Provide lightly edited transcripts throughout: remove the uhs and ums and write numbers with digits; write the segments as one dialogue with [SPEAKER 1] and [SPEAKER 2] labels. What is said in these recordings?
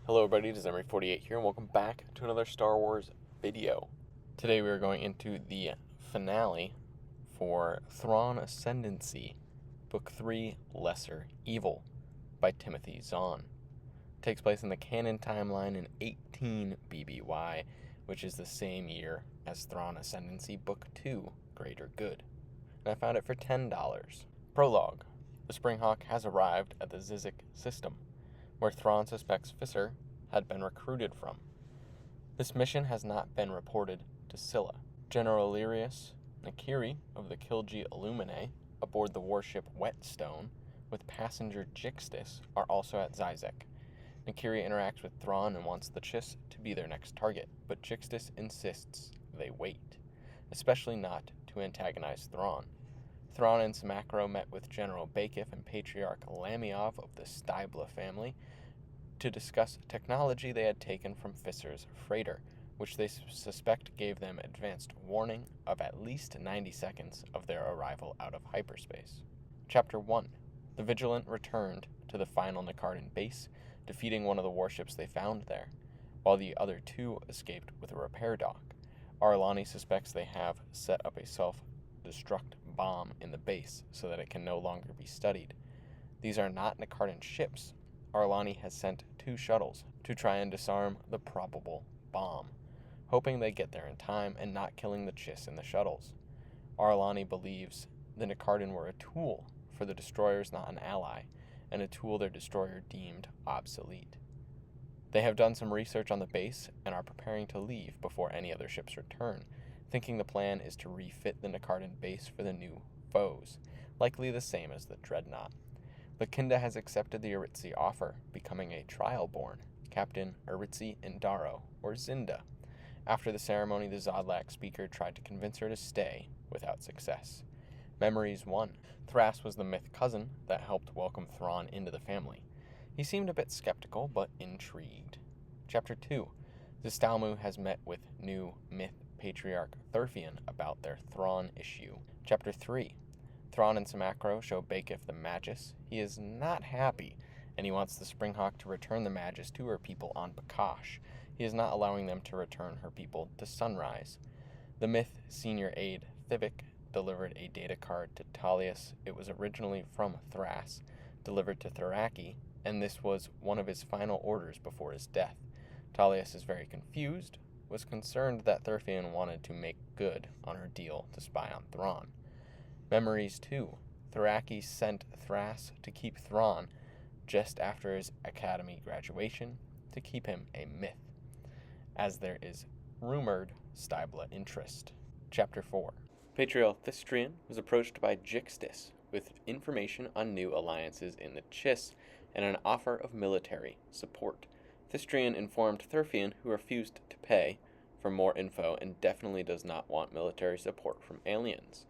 [SPEAKER 1] Hello everybody, it is Emery 48 here, and welcome back to another Star Wars video. Today we are going into the finale for Thrawn Ascendancy, Book 3, Lesser Evil, by Timothy Zahn. It takes place in the Canon timeline in 18 BBY, which is the same year as Thrawn Ascendancy, Book 2, Greater Good. And I found it for $10. Prologue. The Springhawk has arrived at the Zizek system, where Thrawn suspects Visser had been recruited from. This mission has not been reported to Scylla. General Illyrius Nikiri of the Kilji Illuminae, aboard the warship Whetstone, with passenger Jixtus, are also at Zizek. Nikiri interacts with Thrawn and wants the Chiss to be their next target, but Jixtus insists they wait, especially not to antagonize Thrawn. Thrawn and Samacro met with General Bakif and Patriarch Lamiov of the Stybla family to discuss technology they had taken from Visser's freighter, which they suspect gave them advanced warning of at least 90 seconds of their arrival out of hyperspace. Chapter 1. The Vigilant returned to the final Nikardun base, defeating one of the warships they found there, while the other two escaped with a repair dock. Arlani suspects they have set up a self-destruct bomb in the base so that it can no longer be studied. These are not Nikardun ships. Arlani has sent 2 shuttles to try and disarm the probable bomb, hoping they get there in time and not killing the Chiss in the shuttles. Arlani believes the Nikardun were a tool for the destroyers, not an ally, and a tool their destroyer deemed obsolete. They have done some research on the base and are preparing to leave before any other ships return, thinking the plan is to refit the Nikardun base for the new foes, likely the same as the Dreadnought. Lakinda has accepted the Aritzi offer, becoming a trial-born, Captain Aritzi Indaro, or Zinda. After the ceremony, the Zodlak speaker tried to convince her to stay, without success. Memories 1. Thras was the myth cousin that helped welcome Thrawn into the family. He seemed a bit skeptical, but intrigued. Chapter 2. Zistalmu has met with new myth Patriarch Thurfian about their Thrawn issue. Chapter 3. Thrawn and Samacro show Bakif the Magys. He is not happy, and he wants the Springhawk to return the Magys to her people on Paccosh. He is not allowing them to return her people to Sunrise. The myth senior aide Thivik delivered a data card to Tullius. It was originally from Thras, delivered to Thraki, and this was one of his final orders before his death. Tullius is very confused, was concerned that Thurfian wanted to make good on her deal to spy on Thrawn. Memories 2. Thraki sent Thras to keep Thrawn just after his academy graduation, to keep him a myth, as there is rumored Stybla interest. Chapter 4. Patriarch Thistrian was approached by Jixtus with information on new alliances in the Chiss and an offer of military support. Thistrian informed Thurfian, who refused to pay, for more info and definitely does not want military support from aliens.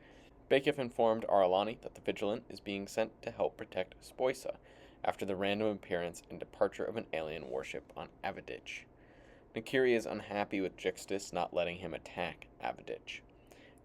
[SPEAKER 1] Bakif informed Arlani that the Vigilant is being sent to help protect Spoisa after the random appearance and departure of an alien warship on Aviditch. Nikiri is unhappy with Jixtus not letting him attack Aviditch.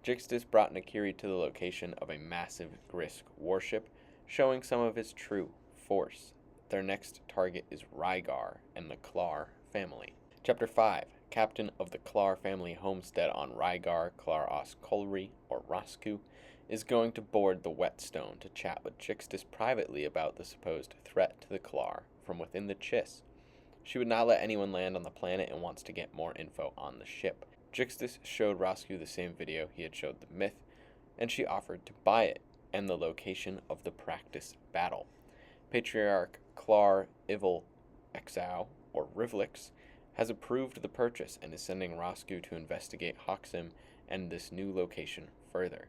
[SPEAKER 1] Jixtus brought Nikiri to the location of a massive Grisk warship, showing some of his true force. Their next target is Rygar and the Klar family. Chapter 5. Captain of the Klar family homestead on Rygar, Klaros Kolri, or Rosku, is going to board the Whetstone to chat with Jixtus privately about the supposed threat to the Klar from within the Chiss. She would not let anyone land on the planet and wants to get more info on the ship. Jixtus showed Rosku the same video he had showed the myth, and she offered to buy it and the location of the practice battle. Patriarch Klar Ivil Exau, or Rivlix, has approved the purchase and is sending Rosku to investigate Hoxim and this new location further.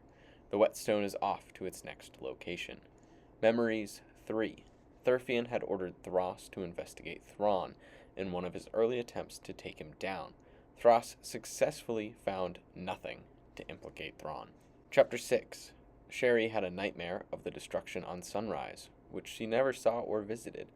[SPEAKER 1] The Whetstone is off to its next location. Memories 3. Thurfian had ordered Thras to investigate Thrawn in one of his early attempts to take him down. Thras successfully found nothing to implicate Thrawn. Chapter 6. Sherry had a nightmare of the destruction on Sunrise, which she never saw or visited.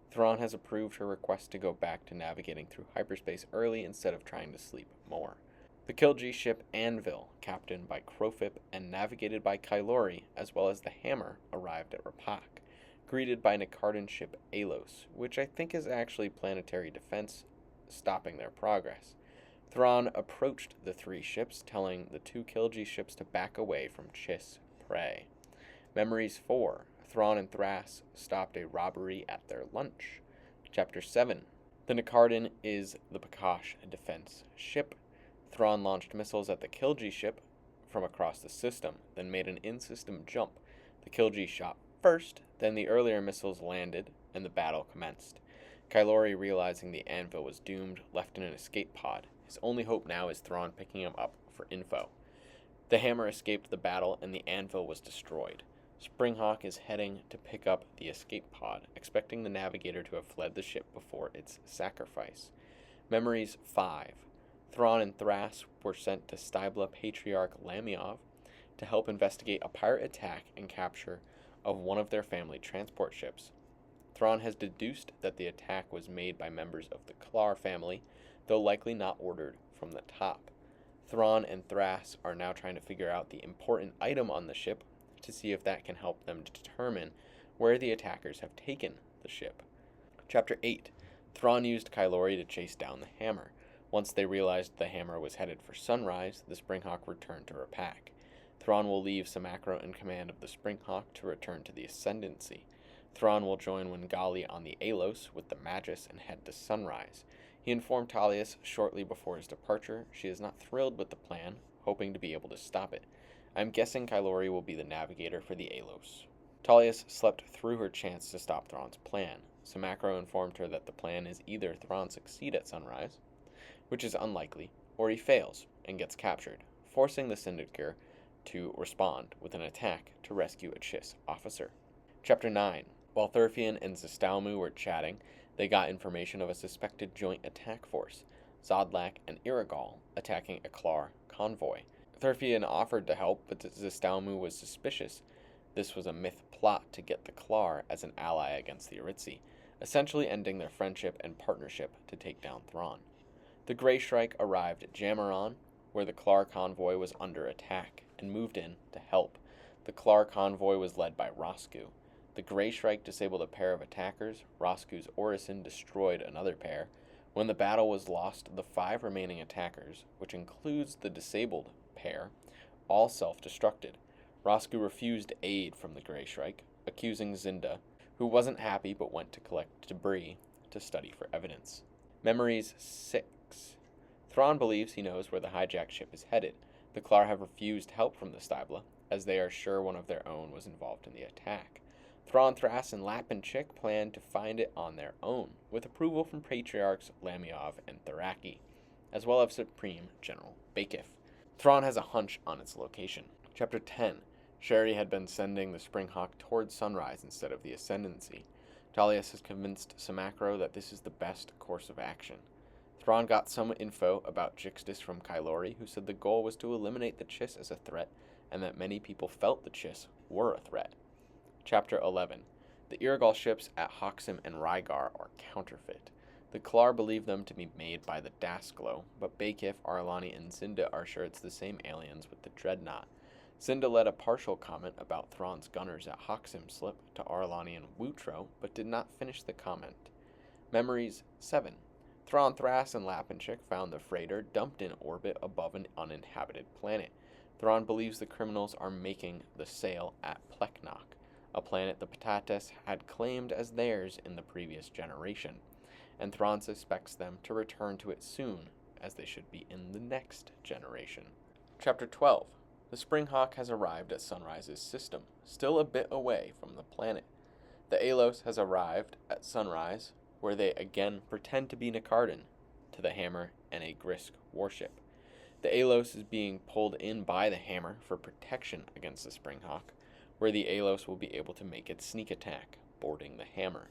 [SPEAKER 1] Thrawn has approved her request to go back to navigating through hyperspace early instead of trying to sleep more. The Kilji ship Anvil, captained by Crofip and navigated by Kylori, as well as the Hammer, arrived at Rapak. greeted by Nikardun ship Alos, which I think is actually planetary defense, stopping their progress. Thrawn approached the 3 ships, telling the 2 Kilji ships to back away from Chiss' prey. Memories 4. Thrawn and Thras stopped a robbery at their lunch. Chapter 7. The Nikardun is the Paccosh defense ship. Thrawn launched missiles at the Kilji ship from across the system, then made an in-system jump. The Kilji shot first, then the earlier missiles landed, and the battle commenced. Kylori, realizing the anvil was doomed, left in an escape pod. His only hope now is Thrawn picking him up for info. The hammer escaped the battle, and the anvil was destroyed. Springhawk is heading to pick up the escape pod, expecting the navigator to have fled the ship before its sacrifice. Memories 5. Thrawn and Thras were sent to Stybla Patriarch Lamiov to help investigate a pirate attack and capture of one of their family transport ships. Thrawn has deduced that the attack was made by members of the Klar family, though likely not ordered from the top. Thrawn and Thras are now trying to figure out the important item on the ship to see if that can help them to determine where the attackers have taken the ship. Chapter 8. Thrawn used Kylori to chase down the hammer. Once they realized the hammer was headed for Sunrise, the Springhawk returned to her pack. Thrawn will leave Samacro in command of the Springhawk to return to the Ascendancy. Thrawn will join Wengali on the Alos with the Magys and head to Sunrise. He informed Talius shortly before his departure she is not thrilled with the plan, hoping to be able to stop it. I'm guessing Kylori will be the navigator for the Alos. Talius slept through her chance to stop Thrawn's plan. Samacro informed her that the plan is either Thrawn succeed at Sunrise, which is unlikely, or he fails and gets captured, forcing the Syndicate to respond with an attack to rescue a Chiss officer. Chapter 9. While Thurfian and Zistalmu were chatting, they got information of a suspected joint attack force, Zodlak and Irigal, attacking a Klar convoy. Thurfian offered to help, but Zistalmu was suspicious. This was a myth plot to get the Klar as an ally against the Aritzi, essentially ending their friendship and partnership to take down Thrawn. The Grey Shrike arrived at Jamaron, where the Klar convoy was under attack, and moved in to help. The Klar convoy was led by Rosku. The Grey Shrike disabled a pair of attackers. Rosku's Orison destroyed another pair. When the battle was lost, the 5 remaining attackers, which includes the disabled pair, all self-destructed. Rosku refused aid from the Grey Shrike, accusing Zinda, who wasn't happy but went to collect debris to study for evidence. Memories 6. Thrawn believes he knows where the hijacked ship is headed. The Klar have refused help from the Stybla, as they are sure one of their own was involved in the attack. Thrawn, Thras, and Lapinchik plan to find it on their own, with approval from Patriarchs Lamiov and Tharaki, as well as Supreme General Bakif. Thrawn has a hunch on its location. Chapter 10. Sherry had been sending the Springhawk towards Sunrise instead of the Ascendancy. Talius has convinced Samacro that this is the best course of action. Thrawn got some info about Jixtus from Kylori, who said the goal was to eliminate the Chiss as a threat, and that many people felt the Chiss were a threat. Chapter 11. The Irigal ships at Hoxim and Rygar are counterfeit. The Klar believe them to be made by the Dasklo, but Bakif, Arlani, and Zinda are sure it's the same aliens with the Dreadnought. Zinda let a partial comment about Thrawn's gunners at Hoxim slip to Arlani and Wutro, but did not finish the comment. Memories 7. Thrawn, Thras, and Lapinchik found the freighter dumped in orbit above an uninhabited planet. Thrawn believes the criminals are making the sale at Pleknok, a planet the Patates had claimed as theirs in the previous generation, and Thrawn suspects them to return to it soon, as they should be in the next generation. Chapter 12. The Springhawk has arrived at Sunrise's system, still a bit away from the planet. The Alos has arrived at Sunrise, where they again pretend to be Nikardun, to the Hammer and a Grisk warship. The Alos is being pulled in by the Hammer for protection against the Springhawk, where the Alos will be able to make its sneak attack, boarding the Hammer.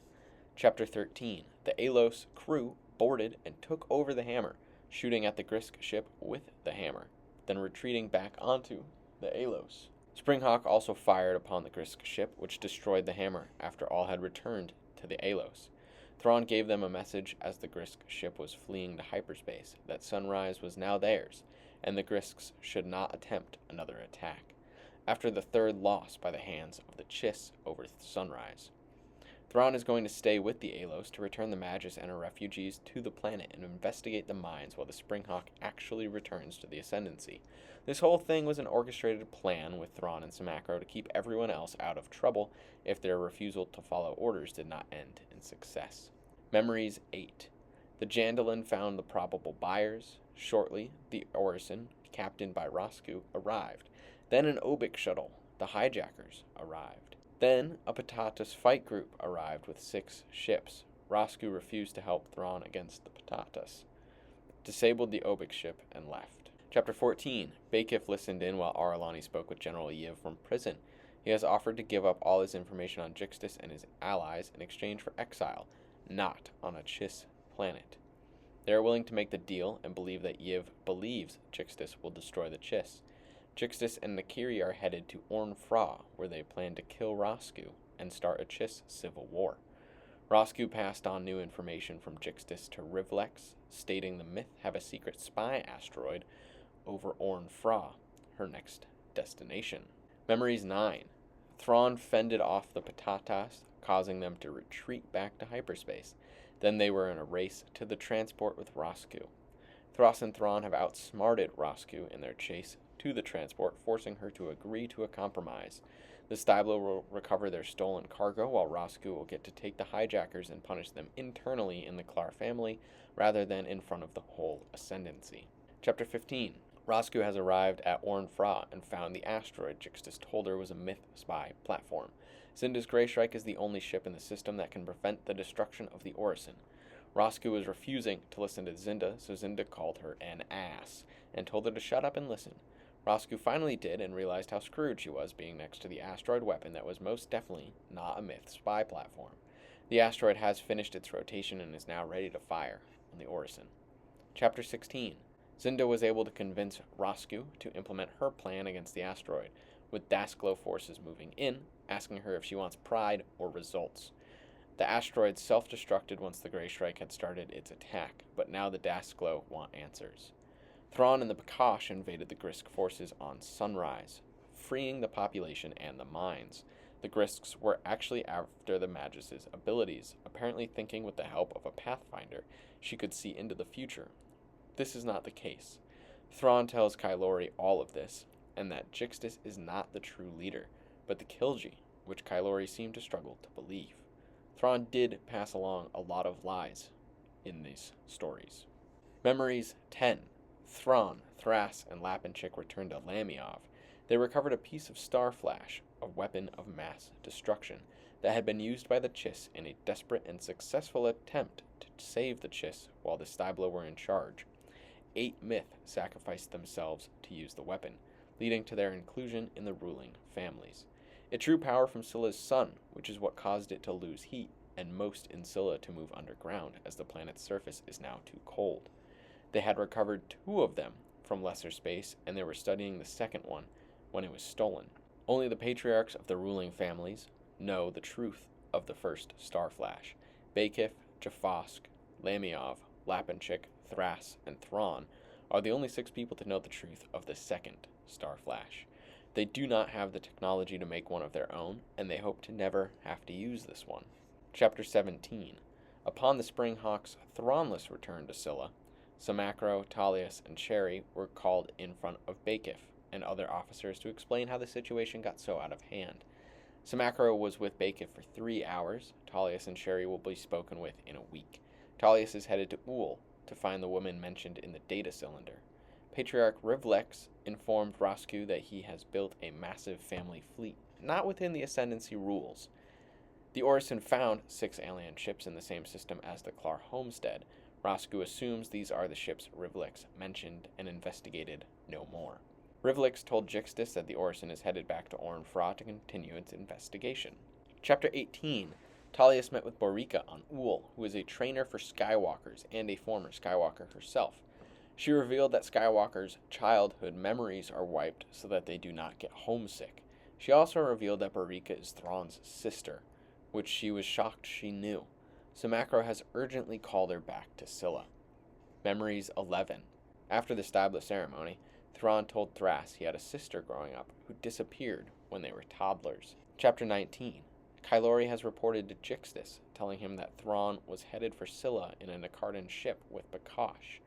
[SPEAKER 1] Chapter 13. The Alos crew boarded and took over the Hammer, shooting at the Grisk ship with the Hammer, then retreating back onto the Alos. Springhawk also fired upon the Grisk ship, which destroyed the Hammer after all had returned to the Alos. Thrawn gave them a message as the Grisk ship was fleeing to hyperspace that Sunrise was now theirs, and the Grisks should not attempt another attack, after the third loss by the hands of the Chiss over Sunrise. Thrawn is going to stay with the Alos to return the Magys and her refugees to the planet and investigate the mines while the Springhawk actually returns to the Ascendancy. This whole thing was an orchestrated plan with Thrawn and Samacro to keep everyone else out of trouble if their refusal to follow orders did not end in success. Memories 8. The Jandalan found the probable buyers. Shortly, the Orison, captained by Rosku, arrived. Then an Obic shuttle, the hijackers, arrived. Then a Patatas fight group arrived with 6 ships. Rosku refused to help Thrawn against the Patatas, disabled the Obic ship, and left. Chapter 14. Bakif listened in while Aralani spoke with General Yiv from prison. He has offered to give up all his information on Jixtus and his allies in exchange for exile, not on a Chiss planet. They are willing to make the deal and believe that Yiv believes Jixtus will destroy the Chiss. Jixtus and Nakiri are headed to Orn Fra, where they plan to kill Rosku and start a Chiss civil war. Rosku passed on new information from Jixtus to Rivlex, stating the myth have a secret spy asteroid over Orn Fra, her next destination. Memories 9. Thrawn fended off the Patatas, causing them to retreat back to hyperspace. Then they were in a race to the transport with Rosku. Thras and Thrawn have outsmarted Rosku in their chase to the transport, forcing her to agree to a compromise. The Stablo will recover their stolen cargo, while Rosku will get to take the hijackers and punish them internally in the Klar family, rather than in front of the whole Ascendancy. Chapter 15. Rosku has arrived at Orn Fra and found the asteroid Jixtus told her was a myth spy platform. Zinda's Grey Strike is the only ship in the system that can prevent the destruction of the Orison. Rosku was refusing to listen to Zinda, so Zinda called her an ass and told her to shut up and listen. Rosku finally did and realized how screwed she was being next to the asteroid weapon that was most definitely not a myth spy platform. The asteroid has finished its rotation and is now ready to fire on the Orison. Chapter 16. Zinda was able to convince Rosku to implement her plan against the asteroid, with Dasklo forces moving in, asking her if she wants pride or results. The asteroid self-destructed once the Grey Strike had started its attack, but now the Dasklo want answers. Thrawn and the Paccosh invaded the Grisk forces on Sunrise, freeing the population and the mines. The Grisks were actually after the Magys' abilities, apparently thinking with the help of a Pathfinder she could see into the future. This is not the case. Thrawn tells Kylori all of this, and that Jixtus is not the true leader, but the Kilji, which Kylori seemed to struggle to believe. Thrawn did pass along a lot of lies in these stories. Memories 10. Thrawn, Thras, and Lapinchik returned to Lamiov. They recovered a piece of Star Flash, a weapon of mass destruction, that had been used by the Chiss in a desperate and successful attempt to save the Chiss while the Stablo were in charge. 8 myth sacrificed themselves to use the weapon, leading to their inclusion in the ruling families. It drew power from Scylla's sun, which is what caused it to lose heat, and most in Scylla to move underground, as the planet's surface is now too cold. They had recovered 2 of them from lesser space, and they were studying the second one when it was stolen. Only the patriarchs of the ruling families know the truth of the first Star Flash. Bakif, Jafosk, Lamiov, Lapinchik, Thras, and Thrawn are the only 6 people to know the truth of the second Star Flash. They do not have the technology to make one of their own, and they hope to never have to use this one. Chapter 17. Upon the Springhawk's Thrawnless return to Scylla, Samacro, Talius, and Sherry were called in front of Bakif and other officers to explain how the situation got so out of hand. Samacro was with Bakif for 3 hours. Talius and Sherry will be spoken with in a week. Talius is headed to Uul to find the woman mentioned in the data cylinder. Patriarch Rivlex informed Rosku that he has built a massive family fleet, not within the Ascendancy rules. The Orison found 6 alien ships in the same system as the Klar homestead. Rosku assumes these are the ships Rivlex mentioned and investigated no more. Rivlex told Jixtus that the Orison is headed back to Orn Fra to continue its investigation. Chapter 18. Talius met with Borika on Uul, who is a trainer for Skywalkers and a former Skywalker herself. She revealed that Skywalker's childhood memories are wiped so that they do not get homesick. She also revealed that Borika is Thrawn's sister, which she was shocked she knew. Samacro has urgently called her back to Scylla. Memories 11. After the Stablo ceremony, Thrawn told Thras he had a sister growing up who disappeared when they were toddlers. Chapter 19. Kylori has reported to Jixtus, telling him that Thrawn was headed for Scylla in a Nikardun ship with Paccosh.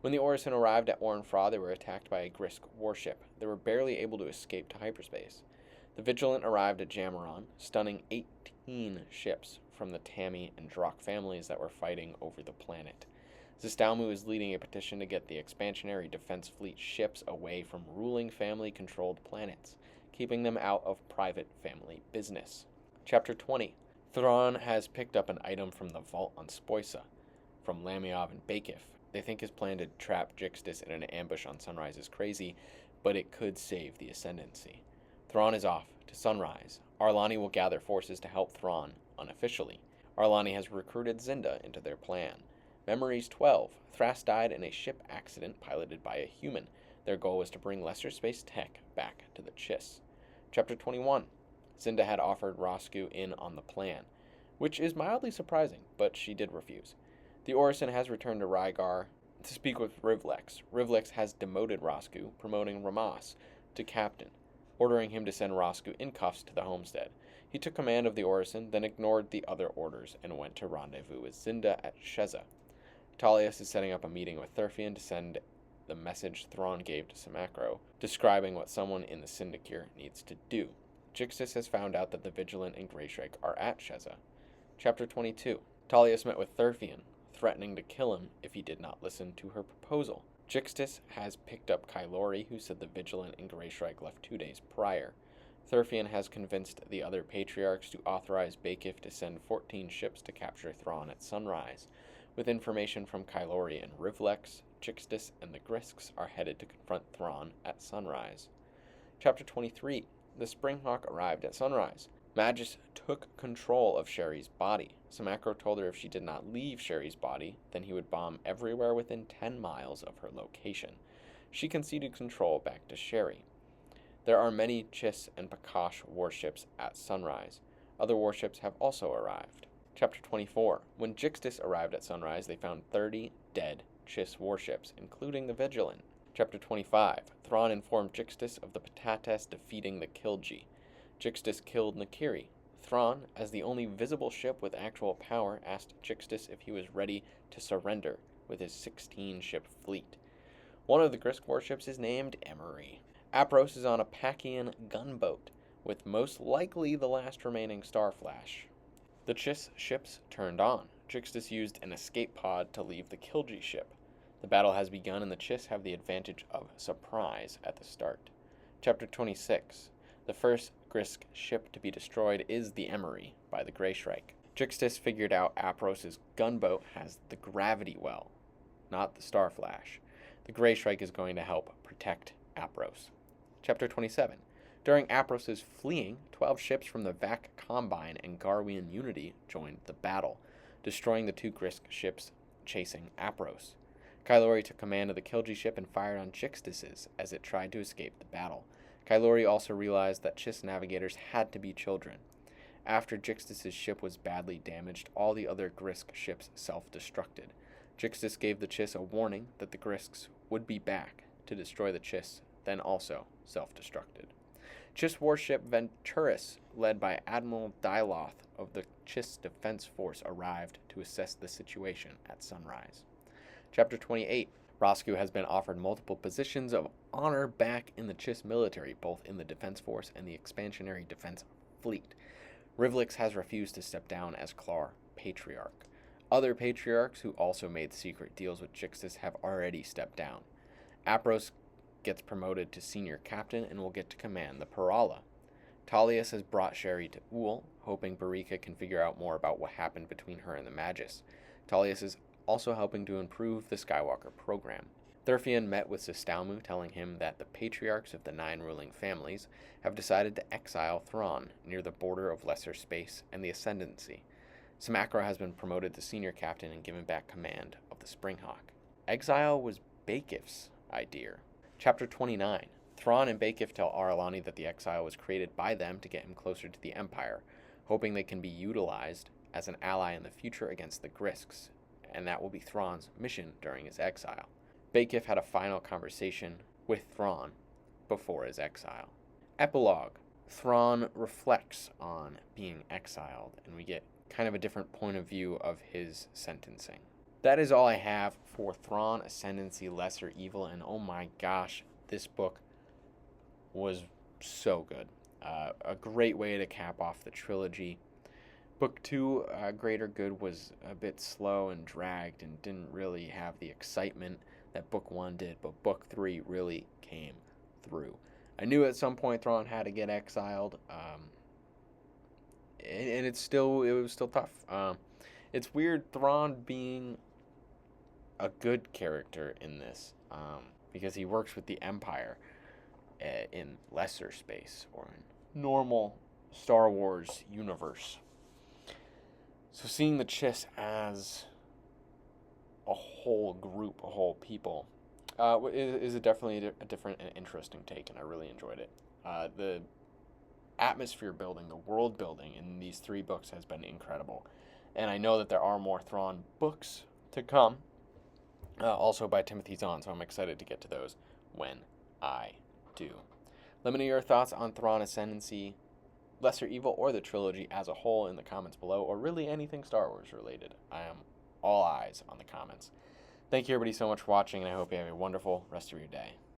[SPEAKER 1] When the Orison arrived at Orn Fra, they were attacked by a Grisk warship. They were barely able to escape to hyperspace. The Vigilant arrived at Jamaron, stunning 18 ships from the Tammy and Drak families that were fighting over the planet. Zahn is leading a petition to get the expansionary defense fleet ships away from ruling family-controlled planets, keeping them out of private family business. Chapter 20. Thrawn has picked up an item from the vault on Spoisa, from Lamiov and Bakif. They think his plan to trap Jixtus in an ambush on Sunrise is crazy, but it could save the Ascendancy. Thrawn is off to Sunrise. Arlani will gather forces to help Thrawn, unofficially. Arlani has recruited Zinda into their plan. Memories 12. Thras died in a ship accident piloted by a human. Their goal was to bring lesser space tech back to the Chiss. Chapter 21. Zinda had offered Rosku in on the plan, which is mildly surprising, but she did refuse. The Orison has returned to Rygar to speak with Rivlex. Rivlex has demoted Rosku, promoting Ramas to captain, ordering him to send Rosku in cuffs to the homestead. He took command of the Orison, then ignored the other orders and went to rendezvous with Zinda at Sheza. Talius is setting up a meeting with Thurfian to send the message Thrawn gave to Samacro, describing what someone in the Syndicate needs to do. Jixtus has found out that the Vigilant and Greyshrike are at Sheza. Chapter 22. Talius met with Thurfian, threatening to kill him if he did not listen to her proposal. Jixtus has picked up Kylori, who said the Vigilant and Greyshrike left 2 days prior. Thurfian has convinced the other Patriarchs to authorize Bakif to send 14 ships to capture Thrawn at Sunrise. With information from Kylori and Rivlex, Jixtus and the Grisks are headed to confront Thrawn at Sunrise. Chapter 23. The Springhawk arrived at Sunrise. Magys took control of Sherry's body. Samacro told her if she did not leave Sherry's body, then he would bomb everywhere within 10 miles of her location. She conceded control back to Sherry. There are many Chiss and Paccosh warships at Sunrise. Other warships have also arrived. Chapter 24. When Jixtus arrived at Sunrise, they found 30 dead Chiss warships, including the Vigilant. Chapter 25. Thrawn informed Jixtus of the Patatas defeating the Kilji. Jixtus killed Nakiri. Thrawn, as the only visible ship with actual power, asked Jixtus if he was ready to surrender with his 16-ship fleet. One of the Grisk warships is named Emery. Apros is on a Pakian gunboat, with most likely the last remaining Starflash. The Chiss ships turned on. Jixtus used an escape pod to leave the Kilji ship. The battle has begun, and the Chiss have the advantage of surprise at the start. Chapter 26. The first Grisk ship to be destroyed is the Emery by the Greyshrike. Jixtus figured out Apros' gunboat has the gravity well, not the Starflash. The Greyshrike is going to help protect Apros. Chapter 27. During Apros' fleeing, 12 ships from the Vac Combine and Garwian Unity joined the battle, destroying the 2 Grisk ships chasing Apros. Kylori took command of the Kilji ship and fired on Jixtus's as it tried to escape the battle. Kylori also realized that Chiss navigators had to be children. After Jixtus's ship was badly damaged, all the other Grisk ships self-destructed. Jixtus gave the Chiss a warning that the Grisks would be back to destroy the Chiss, then also self-destructed. Chiss warship Venturus, led by Admiral Dyloth of the Chiss Defense Force, arrived to assess the situation at Sunrise. Chapter 28. Rosku has been offered multiple positions of honor back in the Chiss military, both in the Defense Force and the Expansionary Defense Fleet. Rivlex has refused to step down as Klar Patriarch. Other Patriarchs who also made secret deals with Jixtus have already stepped down. Apros gets promoted to senior captain and will get to command the Parala. Talius has brought Sherry to Uul, hoping Barika can figure out more about what happened between her and the Magys. Talius is also helping to improve the Skywalker program. Thurfian met with Sistalmu, telling him that the patriarchs of the 9 ruling families have decided to exile Thrawn near the border of Lesser Space and the Ascendancy. Samacro has been promoted to senior captain and given back command of the Springhawk. Exile was Bakif's idea. Chapter 29. Thrawn and Bakif tell Aralani that the exile was created by them to get him closer to the Empire, hoping they can be utilized as an ally in the future against the Grisks, and that will be Thrawn's mission during his exile. Bakif had a final conversation with Thrawn before his exile. Epilogue. Thrawn reflects on being exiled, and we get kind of a different point of view of his sentencing. That is all I have for Thrawn Ascendancy Lesser Evil, and oh my gosh, this book was so good. A great way to cap off the trilogy. Book 2, Greater Good, was a bit slow and dragged and didn't really have the excitement that Book 1 did, but Book 3 really came through. I knew at some point Thrawn had to get exiled, and it was still tough. It's weird Thrawn being a good character in this, because he works with the Empire in lesser space or in normal Star Wars universe. So seeing the Chiss as a whole group, a whole people, is definitely a different and interesting take, and I really enjoyed it. The atmosphere building, the world building in these 3 books has been incredible, and I know that there are more Thrawn books to come, also by Timothy Zahn, so I'm excited to get to those when I do. Let me know your thoughts on Thrawn Ascendancy, Lesser Evil, or the trilogy as a whole in the comments below, or really anything Star Wars related. I am all eyes on the comments. Thank you everybody so much for watching, and I hope you have a wonderful rest of your day.